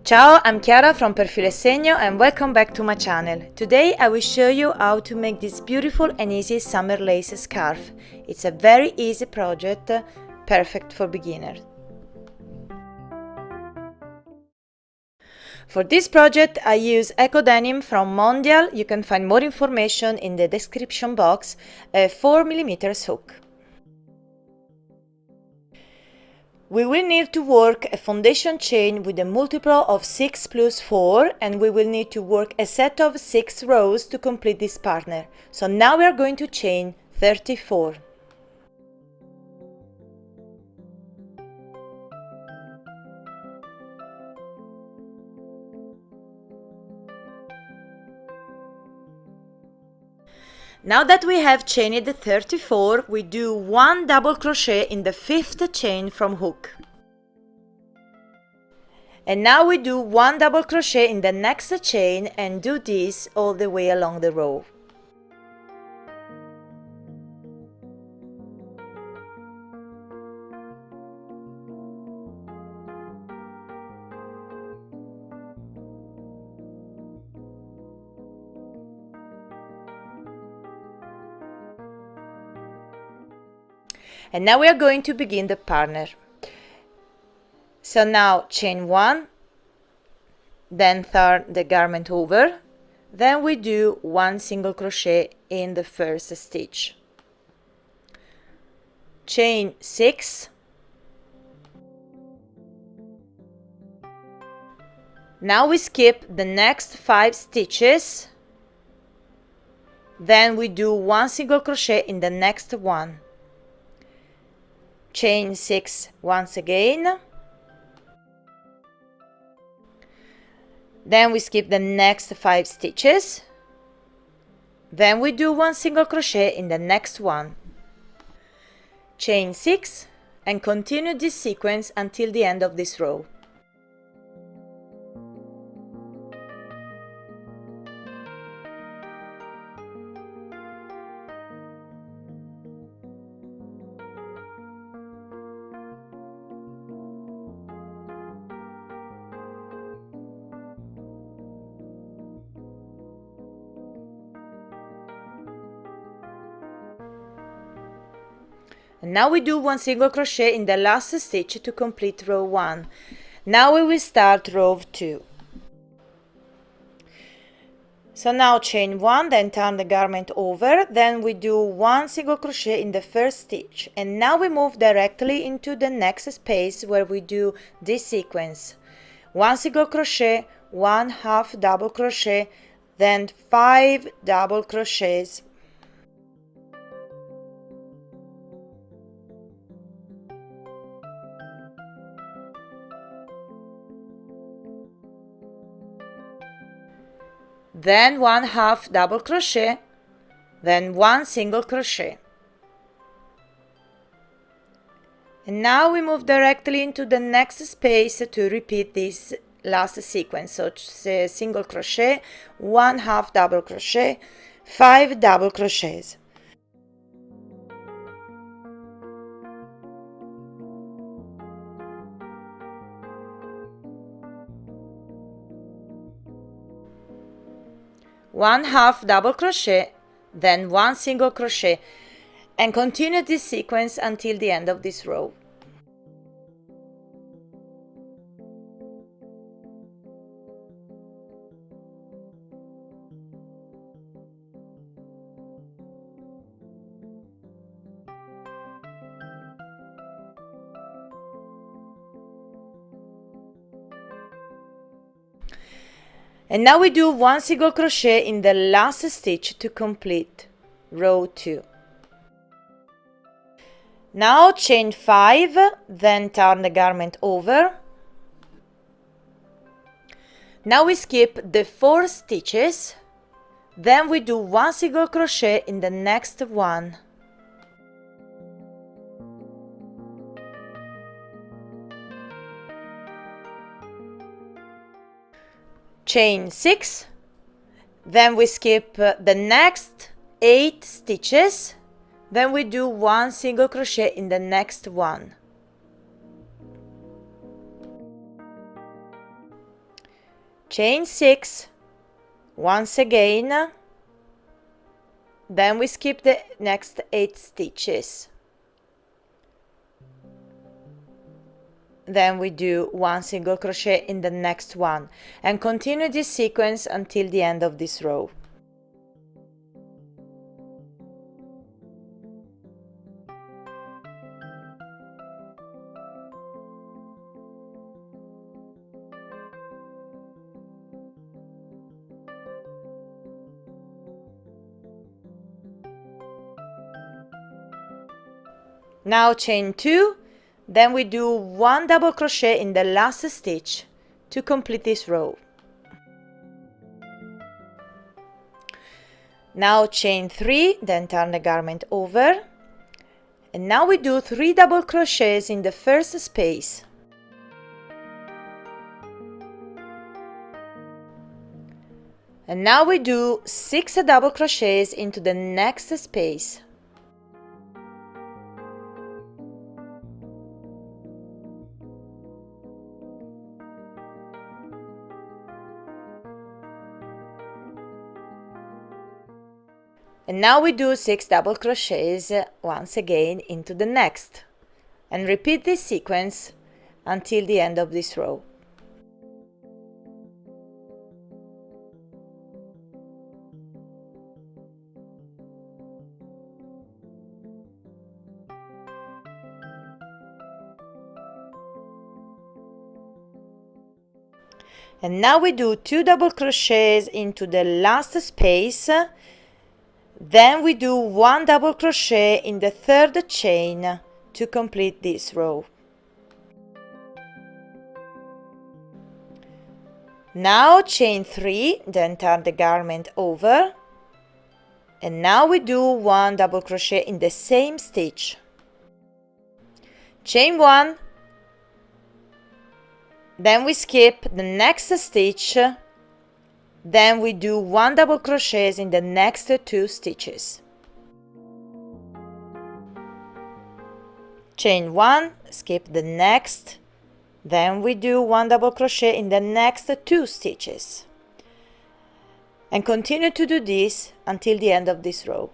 Ciao, I'm Chiara from Filo e Segno and welcome back to my channel. Today I will show you how to make this beautiful and easy summer lace scarf. It's a very easy project, perfect for beginners. For this project I use Denim from Mondial. You can find more information in the description box, a 4mm hook. We will need to work a foundation chain with a multiple of 6 plus 4, and we will need to work a set of 6 rows to complete this partner. So now we are going to chain 34. Now that we have chained the 34, we do 1 double crochet in the 5th chain from hook. And now we do 1 double crochet in the next chain and do this all the way along the row. And now we are going to begin the partner. So now chain 1, then turn the garment over, then we do 1 single crochet in the first stitch. Chain 6, now we skip the next 5 stitches, then we do 1 single crochet in the next one. Chain 6 once again, then we skip the next 5 stitches, then we do 1 single crochet in the next one. Chain 6 and continue this sequence until the end of this row. And now we do 1 single crochet in the last stitch to complete row 1. Now we will start row 2. So now chain 1, then turn the garment over, then we do 1 single crochet in the first stitch, and now we move directly into the next space where we do this sequence. 1 single crochet, 1 half double crochet, then 5 double crochets. Then 1 half double crochet, then 1 single crochet. And now we move directly into the next space to repeat this last sequence. So single crochet, 1 half double crochet, 5 double crochets. One half double crochet, then 1 single crochet, and continue this sequence until the end of this row. And now we do 1 single crochet in the last stitch to complete row 2. Now chain 5, then turn the garment over. Now we skip the 4 stitches, then we do 1 single crochet in the next one. Chain 6, then we skip the next 8 stitches, then we do 1 single crochet in the next one. chain 6 once again, then we skip the next 8 stitches, then we do 1 single crochet in the next one and continue this sequence until the end of this row. Now chain 2, then we do 1 double crochet in the last stitch to complete this row. Now chain 3, then turn the garment over, and now we do 3 double crochets in the first space. And now we do 6 double crochets into the next space. And now we do 6 double crochets once again into the next, and repeat this sequence until the end of this row. And now we do 2 double crochets into the last space. Then we do 1 double crochet in the third chain to complete this row. Now chain 3, then turn the garment over, and now we do 1 double crochet in the same stitch. Chain 1, then we skip the next stitch. Then we do 1 double crochet in the next 2 stitches. Chain 1, skip the next, then we do 1 double crochet in the next 2 stitches. And continue to do this until the end of this row.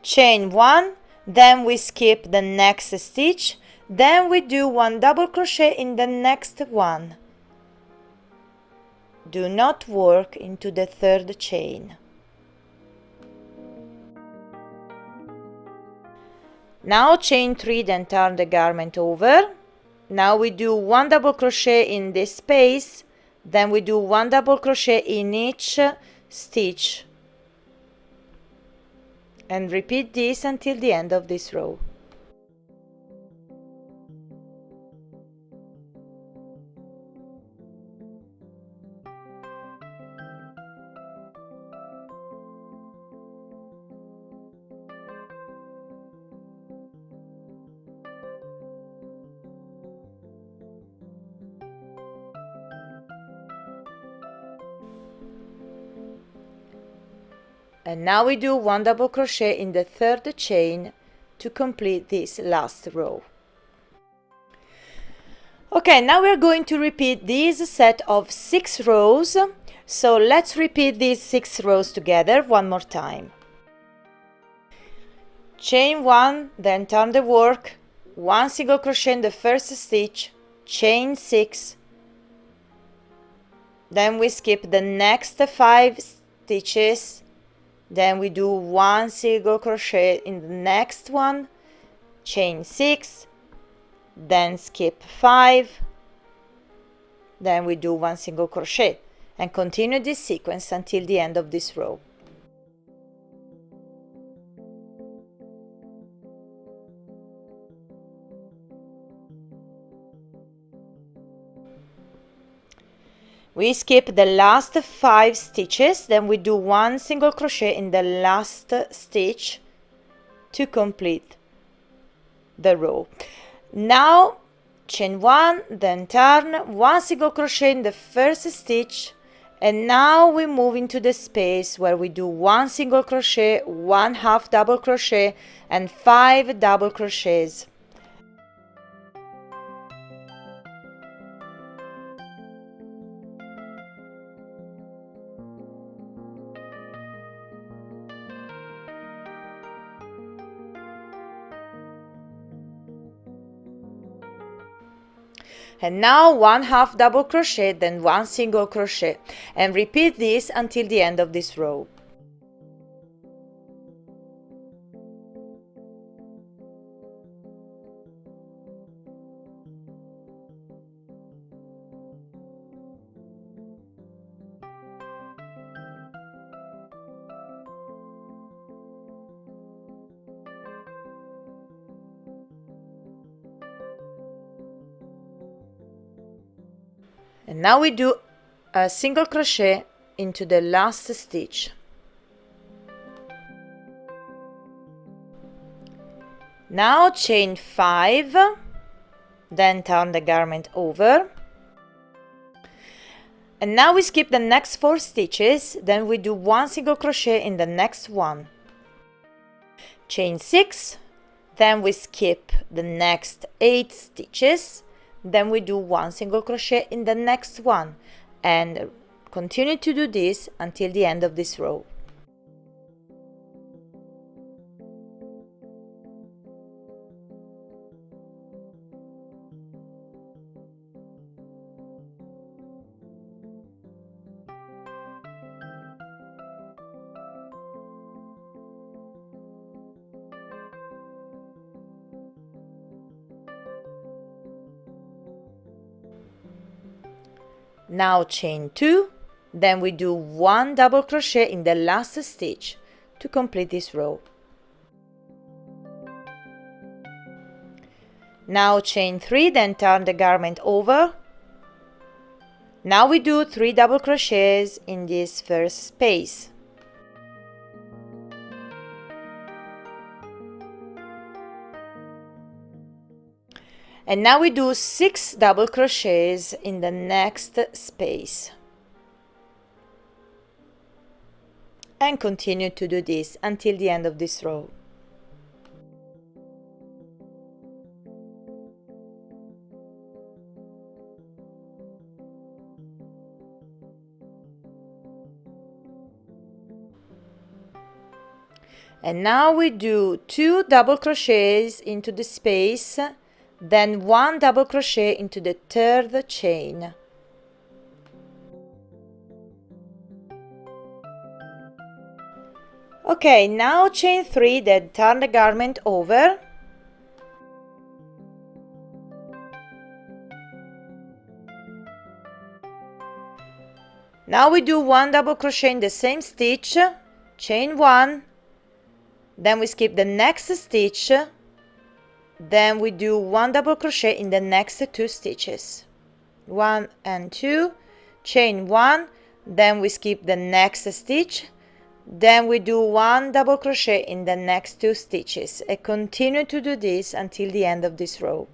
Chain 1, then we skip the next stitch, then we do 1 double crochet in the next one. Do not work into the third chain. Now chain 3, then turn the garment over. Now we do 1 double crochet in this space, then we do 1 double crochet in each stitch. And repeat this until the end of this row. And now we do 1 double crochet in the third chain to complete this last row. Okay, now we're going to repeat this set of 6 rows. So let's repeat these 6 rows together one more time. Chain 1, then turn the work, 1 single crochet in the first stitch, chain 6, then we skip the next 5 stitches. Then we do 1 single crochet in the next one, chain 6, then skip 5, then we do 1 single crochet and continue this sequence until the end of this row. We skip the last 5 stitches, then we do 1 single crochet in the last stitch to complete the row. Now chain 1, then turn, 1 single crochet in the first stitch, and now we move into the space where we do 1 single crochet, 1 half double crochet and 5 double crochets. And now 1 half double crochet, then 1 single crochet, and repeat this until the end of this row. And now we do a single crochet into the last stitch. Now chain 5, then turn the garment over. And now we skip the next 4 stitches, then we do 1 single crochet in the next one. Chain 6, then we skip the next 8 stitches, then we do 1 single crochet in the next one, and continue to do this until the end of this row. Now chain 2, then we do 1 double crochet in the last stitch to complete this row. Now chain 3, then turn the garment over. Now we do 3 double crochets in this first space. And now we do 6 double crochets in the next space. And continue to do this until the end of this row. And now we do 2 double crochets into the space, then 1 double crochet into the third chain. Okay, now chain 3, then turn the garment over. Now we do 1 double crochet in the same stitch, chain 1, then we skip the next stitch, then we do 1 double crochet in the next 2 stitches, 1 and 2, chain 1, then we skip the next stitch, then we do 1 double crochet in the next 2 stitches, and continue to do this until the end of this row.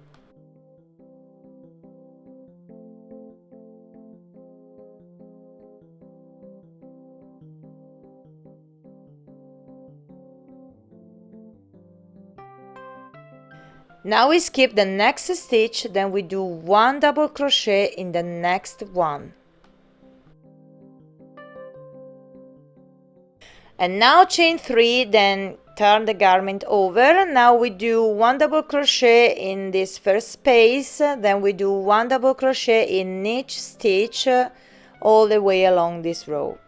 Now we skip the next stitch, then we do 1 double crochet in the next one. And now chain 3, then turn the garment over. Now we do 1 double crochet in this first space, then we do 1 double crochet in each stitch all the way along this row.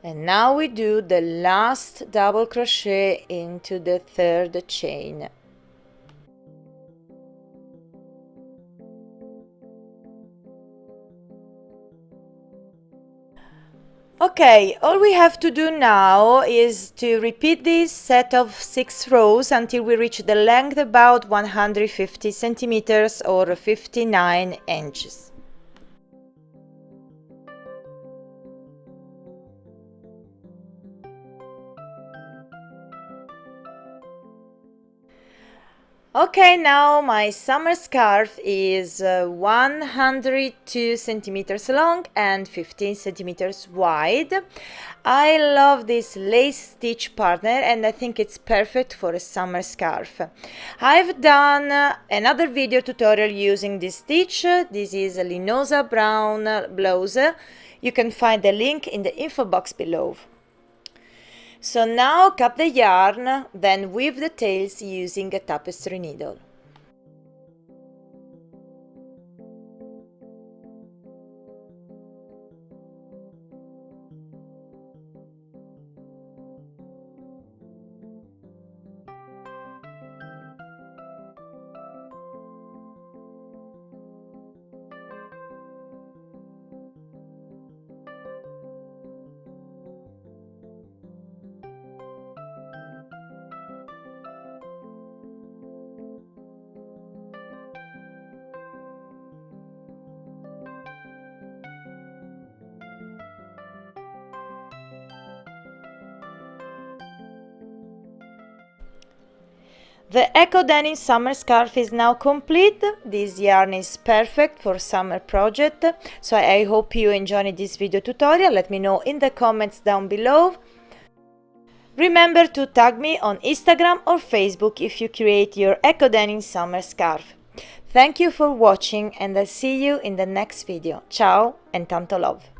And now we do the last double crochet into the third chain. Okay, all we have to do now is to repeat this set of 6 rows until we reach the length about 150 centimeters or 59 inches. Okay, now my summer scarf is 102 centimeters long and 15 centimeters wide. I love this lace stitch partner and I think it's perfect for a summer scarf. I've done another video tutorial using this stitch. This is a Linosa brown blouse. You can find the link in the info box below. So now cut the yarn, then weave the tails using a tapestry needle. The Eco Denim summer scarf is now complete. This yarn is perfect for summer project, so I hope you enjoyed this video tutorial. Let me know in the comments down below. Remember to tag me on Instagram or Facebook if you create your Eco Denim summer scarf. Thank you for watching and I'll see you in the next video. Ciao and tanto love!